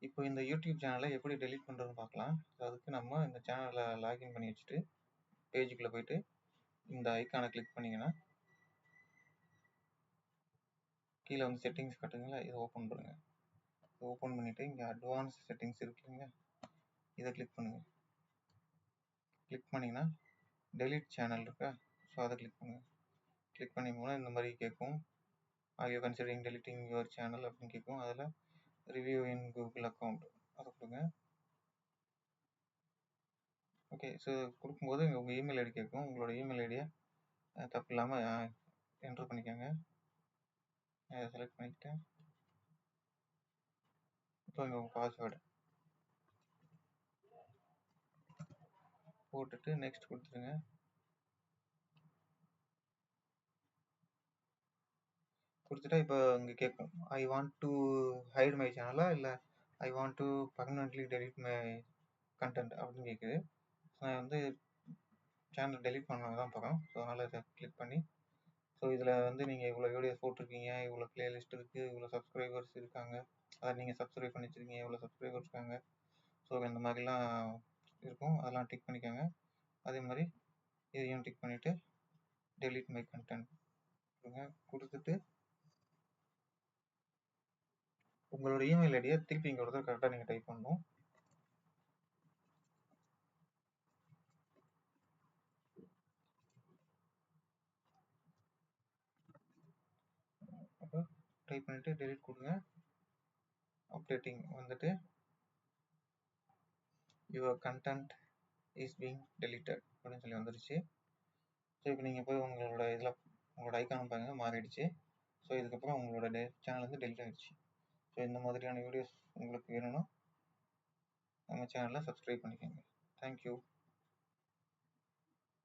இப்போ இந்த யூடியூப் சேனலை எப்படி டெலீட் பண்ணுறதுன்னு பார்க்கலாம். அதுக்கு நம்ம இந்த சேனலை லாகின் பண்ணி வச்சுட்டு பேஜுக்குள்ளே போயிட்டு இந்த ஐக்கானை கிளிக் பண்ணிங்கன்னா கீழே வந்து செட்டிங்ஸ் காட்டுங்களா, இதை ஓப்பன் பண்ணுங்கள். ஓப்பன் பண்ணிவிட்டு இங்கே அட்வான்ஸ் செட்டிங்ஸ் இருக்குங்க, இதை கிளிக் பண்ணுங்கள். கிளிக் பண்ணிங்கன்னா டெலீட் சேனல் இருக்கா, ஸோ அதை கிளிக் பண்ணுங்கள். கிளிக் பண்ணிங்கன்னா இந்த மாதிரி கேட்கும், are you considering deleting your channel அப்படின்னு கேட்கும். அதில் ரிவ்யூ இன் கூகுள் அக்கௌண்ட் அதை கொடுங்க. ஓகே, ஸோ கொடுக்கும்போது உங்கள் இமெயில் ஐடி கேட்கும். உங்களோட இமெயில் ஐடியை தப்பு இல்லாமல் என்ட்ரு பண்ணிக்கோங்க. அதை செலக்ட் பண்ணிக்கிட்டேன். இப்போ இங்கே உங்கள் பாஸ்வேர்டு போட்டுட்டு நெக்ஸ்ட் கொடுத்துருங்க. கொடுத்துட்டா இப்போ இங்கே கேட்கும், I want to hide my சேனலா இல்லை I want to permanently delete my content அப்படின்னு கேட்குது. நான் வந்து சேனல் டெலிட் பண்ண தான் போகிறோம். ஸோ அதனால் இதை கிளிக் பண்ணி, ஸோ இதில் வந்து நீங்கள் இவ்வளோ வீடியோஸ் போட்டிருக்கீங்க, இவ்வளோ பிளேலிஸ்ட் இருக்குது, இவ்வளோ சப்ஸ்கிரைபர்ஸ் இருக்காங்க, அதை நீங்கள் சப்ஸ்கிரைப் பண்ணி வச்சுருக்கீங்க, இவ்வளோ சப்ஸ்கிரைபர்ஸ் இருக்காங்க, ஸோ இந்த மாதிரிலாம் இருக்கும். அதெல்லாம் டிக் பண்ணிக்கோங்க. அதே மாதிரி இதையும் டிக் பண்ணிவிட்டு டெலிட் மை கண்டென்ட் கொடுத்துட்டு உங்களோட இமெயில் ஐடியை திருப்பி இங்கே ஒருத்தர் கரெக்டாக நீங்கள் டைப் பண்ணணும். அப்போ டைப் பண்ணிவிட்டு டெலிட் கொடுங்க. அப்டேட்டிங் வந்துட்டு your content is being deleted அப்படின்னு சொல்லி வந்துருச்சு. ஸோ இப்போ நீங்கள் போய் உங்களோட இதில் உங்களோட ஐக்கான் பாருங்க மாறிடுச்சு. ஸோ இதுக்கப்புறம் உங்களோட சேனல் வந்து டெலிட் ஆகிடுச்சு. ஸோ இந்த மாதிரியான வீடியோஸ் உங்களுக்கு வேணும்னா நம்ம சேனலை சப்ஸ்கிரைப் பண்ணிக்கோங்க. தேங்க்யூ.